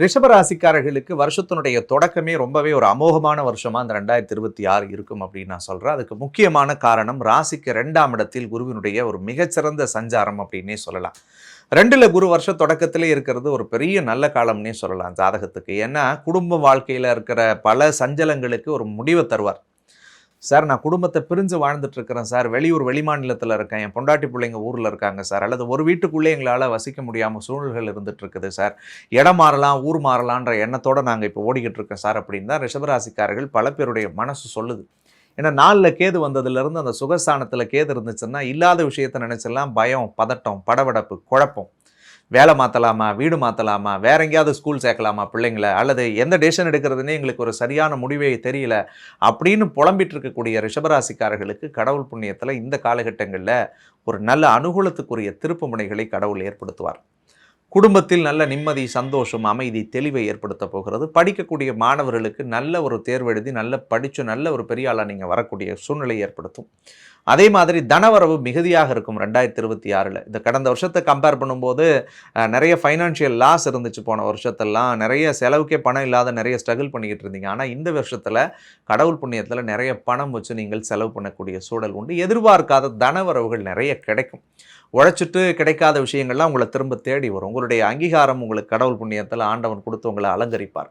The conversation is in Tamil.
ரிஷபராசிக்காரர்களுக்கு வருஷத்தினுடைய தொடக்கமே ரொம்பவே ஒரு அமோகமான வருஷமா அந்த 2026 இருக்கும் அப்படின்னு நான் சொல்றேன். அதுக்கு முக்கியமான காரணம் ராசிக்கு 2ஆம் இடத்தில் குருவினுடைய ஒரு மிகச்சிறந்த சஞ்சாரம் அப்படின்னே சொல்லலாம். 2ல குரு வருஷ தொடக்கத்திலே இருக்கிறது ஒரு பெரிய நல்ல காலம்னே சொல்லலாம் ஜாதகத்துக்கு. ஏன்னா குடும்ப வாழ்க்கையில இருக்கிற பல சஞ்சலங்களுக்கு ஒரு முடிவை தருவார். சார் நான் குடும்பத்தை பிரிஞ்சு வாழ்ந்துட்டு இருக்கிறேன் சார். வெளியூர் வெளிமாநிலத்தில் இருக்கேன். என் பொண்டாட்டி பிள்ளைங்க ஊரில் இருக்காங்க சார். அல்லது ஒரு வீட்டுக்குள்ளே எங்களால் வசிக்க முடியாமல் சூழல்கள் இருந்துட்டு இருக்குது சார். இடம் மாறலாம், ஊர் மாறலான்ற எண்ணத்தோடு நாங்கள் இப்போ ஓடிக்கிட்டு இருக்கோம் சார் அப்படின்னு தான் ரிஷபராசிக்காரர்கள் பல பேருடைய மனசு சொல்லுது. ஏன்னா 4ல் கேது வந்ததுலேருந்து அந்த சுகஸ்தானத்தில் கேது இருந்துச்சுன்னா இல்லாத விஷயத்தை நினைச்செல்லாம் பயம், பதட்டம், படபடப்பு, குழப்பம். வேலை மாற்றலாமா, வீடு மாற்றலாமா, வேற எங்கேயாவது ஸ்கூல் சேர்க்கலாமா பிள்ளைங்கள, அல்லது எந்த டெசிஷன் எடுக்கிறதுனே எங்களுக்கு ஒரு சரியான முடிவே தெரியல அப்படின்னு புலம்பிட்டு இருக்கக்கூடிய ரிஷபராசிக்காரர்களுக்கு கடவுள் புண்ணியத்தில் இந்த காலகட்டங்களில் ஒரு நல்ல அனுகூலத்துக்குரிய திருப்பு முனைகளை கடவுள் ஏற்படுத்துவார். குடும்பத்தில் நல்ல நிம்மதி, சந்தோஷம், அமைதி, தெளிவை ஏற்படுத்த போகிறது. படிக்கக்கூடிய மாணவர்களுக்கு நல்ல ஒரு தேர்வு எழுதி நல்ல படித்து நல்ல ஒரு பெரிய ஆளாக நீங்கள் வரக்கூடிய சூழ்நிலை ஏற்படுத்தும். அதே மாதிரி தனவரவு மிகுதியாக இருக்கும் 2026. இந்த கடந்த வருஷத்தை கம்பேர் பண்ணும்போது நிறைய ஃபைனான்ஷியல் லாஸ் இருந்துச்சு போன வருஷத்தெல்லாம். நிறைய செலவுக்கே பணம் இல்லாத நிறைய ஸ்ட்ரகிள் பண்ணிக்கிட்டு இருந்தீங்க. ஆனால் இந்த வருஷத்தில் கடவுள் புண்ணியத்தில் நிறைய பணம் வச்சு நீங்கள் செலவு பண்ணக்கூடிய சூழல் உண்டு. எதிர்பார்க்காத தனவரவுகள் நிறைய கிடைக்கும். உழைச்சிட்டு கிடைக்காத விஷயங்கள்லாம் உங்களை திரும்ப தேடி வரும். உங்களுடைய அங்கீகாரம் உங்களுக்கு கடவுள் புண்ணியத்தில் ஆண்டவன் கொடுத்து உங்களை அலங்கரிப்பார்.